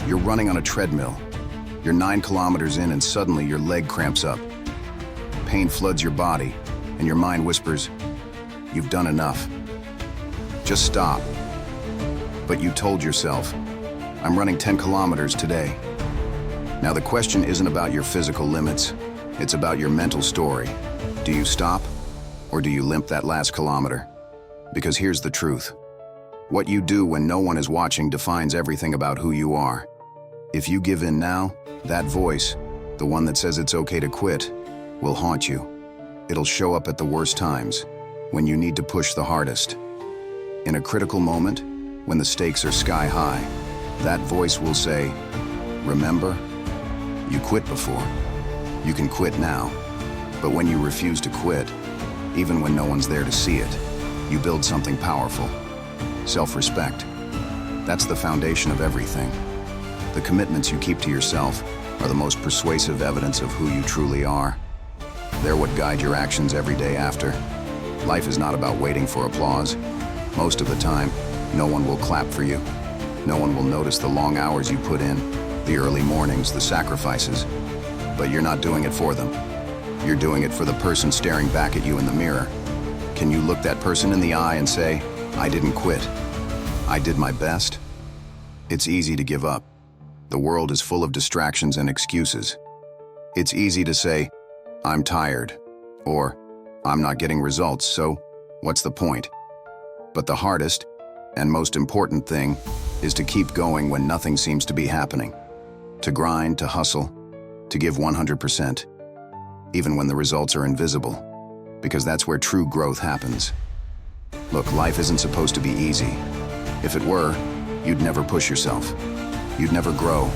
You're running on a treadmill. You're 9 kilometers in and suddenly your leg cramps up. Pain floods your body and your mind whispers, "You've done enough. Just stop." But you told yourself, "I'm running 10 kilometers today." Now the question isn't about your physical limits, it's about your mental story. Do you stop or do you limp that last kilometer? Because here's the truth. What you do when no one is watching defines everything about who you are. If you give in now, that voice, the one that says it's okay to quit, will haunt you. It'll show up at the worst times, when you need to push the hardest. In a critical moment, when the stakes are sky high, that voice will say, "Remember? You quit before. You can quit now." But when you refuse to quit, even when no one's there to see it, you build something powerful. Self-respect. That's the foundation of everything. The commitments you keep to yourself are the most persuasive evidence of who you truly are. They're what guide your actions every day after. Life is not about waiting for applause. Most of the time, no one will clap for you. No one will notice the long hours you put in, the early mornings, the sacrifices. But you're not doing it for them. You're doing it for the person staring back at you in the mirror. Can you look that person in the eye and say, "I didn't quit. I did my best"? It's easy to give up. The world is full of distractions and excuses. It's easy to say, "I'm tired," or "I'm not getting results, so what's the point?" But the hardest and most important thing is to keep going when nothing seems to be happening. To grind, to hustle, to give 100%, even when the results are invisible, because that's where true growth happens. Look, life isn't supposed to be easy. If it were, you'd never push yourself. You'd never grow.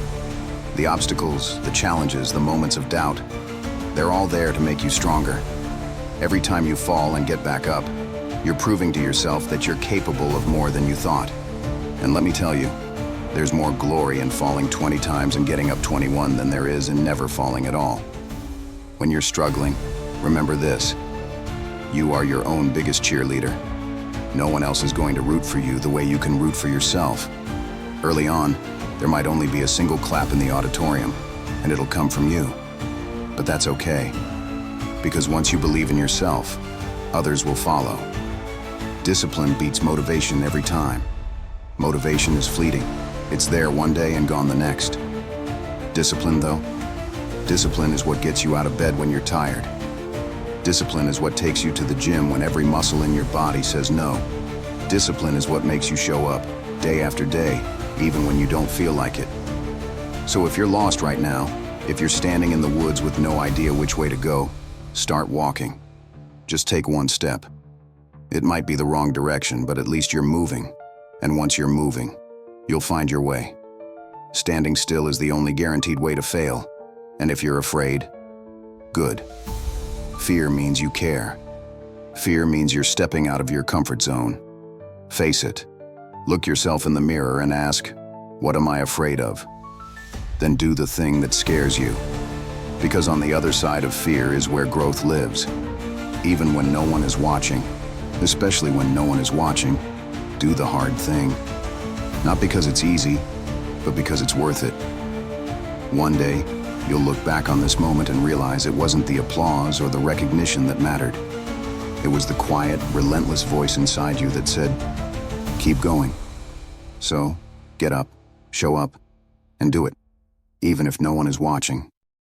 The obstacles, the challenges, the moments of doubt, they're all there to make you stronger. Every time you fall and get back up, you're proving to yourself that you're capable of more than you thought. And let me tell you, there's more glory in falling 20 times and getting up 21 than there is in never falling at all. When you're struggling, remember this: you are your own biggest cheerleader. No one else is going to root for you the way you can root for yourself. Early on, there might only be a single clap in the auditorium, and it'll come from you. But that's okay, because once you believe in yourself, others will follow. Discipline beats motivation every time. Motivation is fleeting. It's there one day and gone the next. Discipline, though? Discipline is what gets you out of bed when you're tired. Discipline is what takes you to the gym when every muscle in your body says no. Discipline is what makes you show up day after day, even when you don't feel like it. So if you're lost right now, if you're standing in the woods with no idea which way to go, start walking. Just take one step. It might be the wrong direction, but at least you're moving. And once you're moving, you'll find your way. Standing still is the only guaranteed way to fail. And if you're afraid, good. Fear means you care. Fear means you're stepping out of your comfort zone. Face it. Look yourself in the mirror and ask, "What am I afraid of?" Then do the thing that scares you. Because on the other side of fear is where growth lives. Even when no one is watching, especially when no one is watching, do the hard thing. Not because it's easy, but because it's worth it. One day, you'll look back on this moment and realize it wasn't the applause or the recognition that mattered. It was the quiet, relentless voice inside you that said, "Keep going." So, get up, show up, and do it, even if no one is watching.